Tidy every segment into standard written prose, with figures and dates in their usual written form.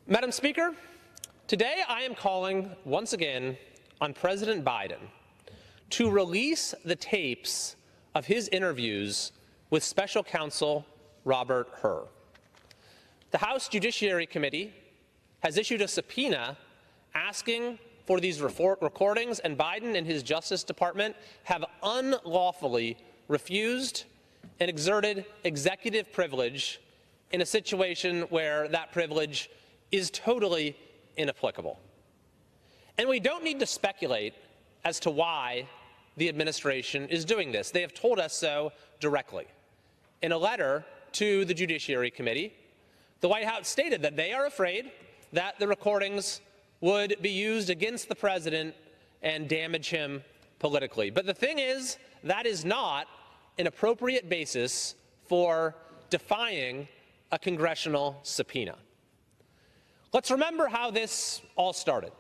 Madam Speaker, today I am calling once again on President Biden to release the tapes of his interviews with Special Counsel Robert Hur. The House Judiciary Committee has issued a subpoena asking for these recordings, and Biden and his Justice Department have unlawfully refused and exerted executive privilege in a situation where that privilege is totally inapplicable. And we don't need to speculate as to why the administration is doing this. They have told us so directly. In a letter to the Judiciary Committee, the White House stated that they are afraid that the recordings would be used against the president and damage him politically. But the thing is, that is not an appropriate basis for defying a congressional subpoena. Let's remember how this all started.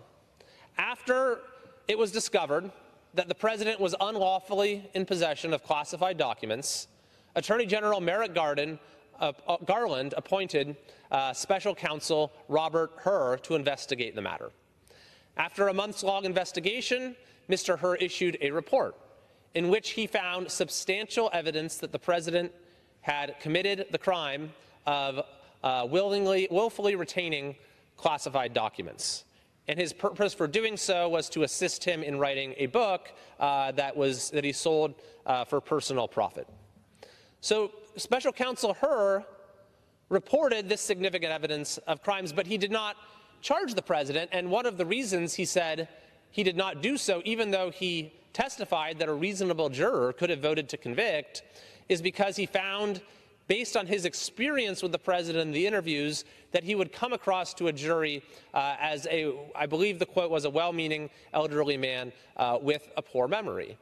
After it was discovered that the president was unlawfully in possession of classified documents, Attorney General Merrick Garland appointed Special Counsel Robert Hur to investigate the matter. After a months-long investigation, Mr. Hur issued a report in which he found substantial evidence that the president had committed the crime of willfully retaining classified documents. And his purpose for doing so was to assist him in writing a book that he sold for personal profit. So Special Counsel Hur reported this significant evidence of crimes, but he did not charge the president. And one of the reasons he said he did not do so, even though he testified that a reasonable juror could have voted to convict, is because he found, based on his experience with the president in the interviews, that he would come across to a jury as I believe the quote was, a well-meaning elderly man with a poor memory.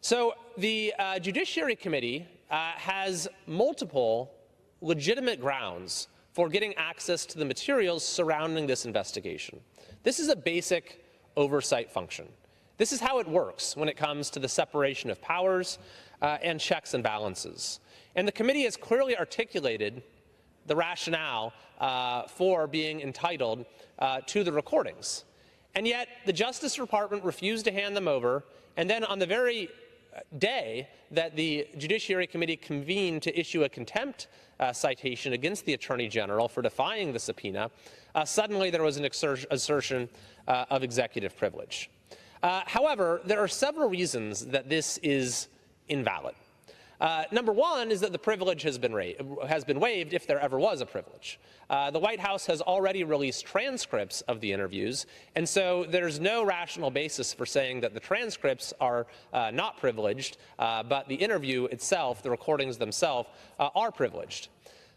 So the Judiciary Committee has multiple legitimate grounds for getting access to the materials surrounding this investigation. This is a basic oversight function. This is how it works when it comes to the separation of powers and checks and balances. And the committee has clearly articulated the rationale for being entitled to the recordings. And yet the Justice Department refused to hand them over, and then on the very day that the Judiciary Committee convened to issue a contempt citation against the Attorney General for defying the subpoena, suddenly there was an assertion of executive privilege. However, there are several reasons that this is invalid. Number one is that the privilege has been waived, if there ever was a privilege. The White House has already released transcripts of the interviews, and so there's no rational basis for saying that the transcripts are not privileged, but the interview itself, the recordings themselves, are privileged.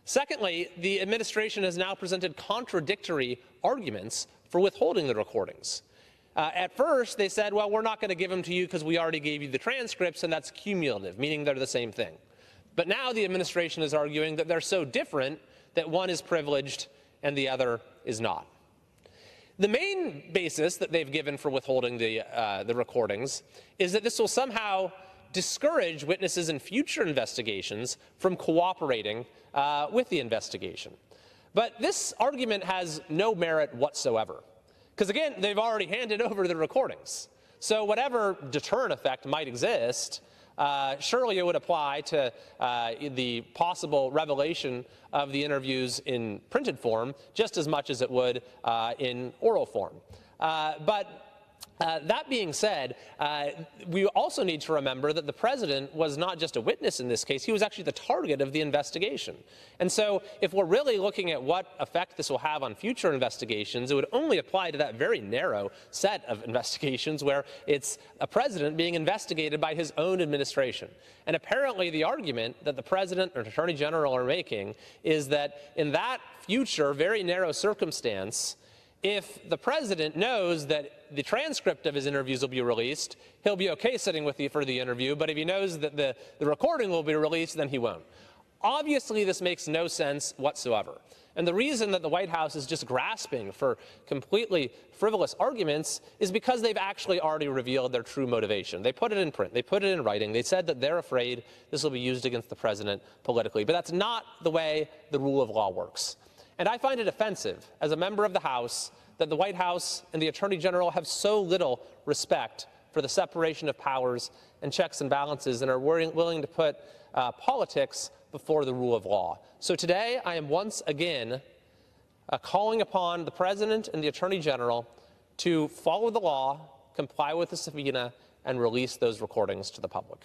Secondly, the administration has now presented contradictory arguments for withholding the recordings. At first, they said, well, we're not going to give them to you because we already gave you the transcripts, and that's cumulative, meaning they're the same thing. But now the administration is arguing that they're so different that one is privileged and the other is not. The main basis that they've given for withholding the recordings is that this will somehow discourage witnesses in future investigations from cooperating with the investigation. But this argument has no merit whatsoever. Because again, they've already handed over the recordings. So whatever deterrent effect might exist, surely it would apply to the possible revelation of the interviews in printed form just as much as it would in oral form. That being said, we also need to remember that the president was not just a witness in this case, he was actually the target of the investigation. And so if we're really looking at what effect this will have on future investigations, it would only apply to that very narrow set of investigations where it's a president being investigated by his own administration. And apparently the argument that the president or attorney general are making is that in that future very narrow circumstance, if the president knows that the transcript of his interviews will be released, he'll be okay sitting with you for the interview, but if he knows that the recording will be released, then he won't. Obviously, this makes no sense whatsoever. And the reason that the White House is just grasping for completely frivolous arguments is because they've actually already revealed their true motivation. They put it in print. They put it in writing. They said that they're afraid this will be used against the president politically. But that's not the way the rule of law works. And I find it offensive, as a member of the House, that the White House and the Attorney General have so little respect for the separation of powers and checks and balances and are willing to put politics before the rule of law. So today, I am once again calling upon the President and the Attorney General to follow the law, comply with the subpoena, and release those recordings to the public.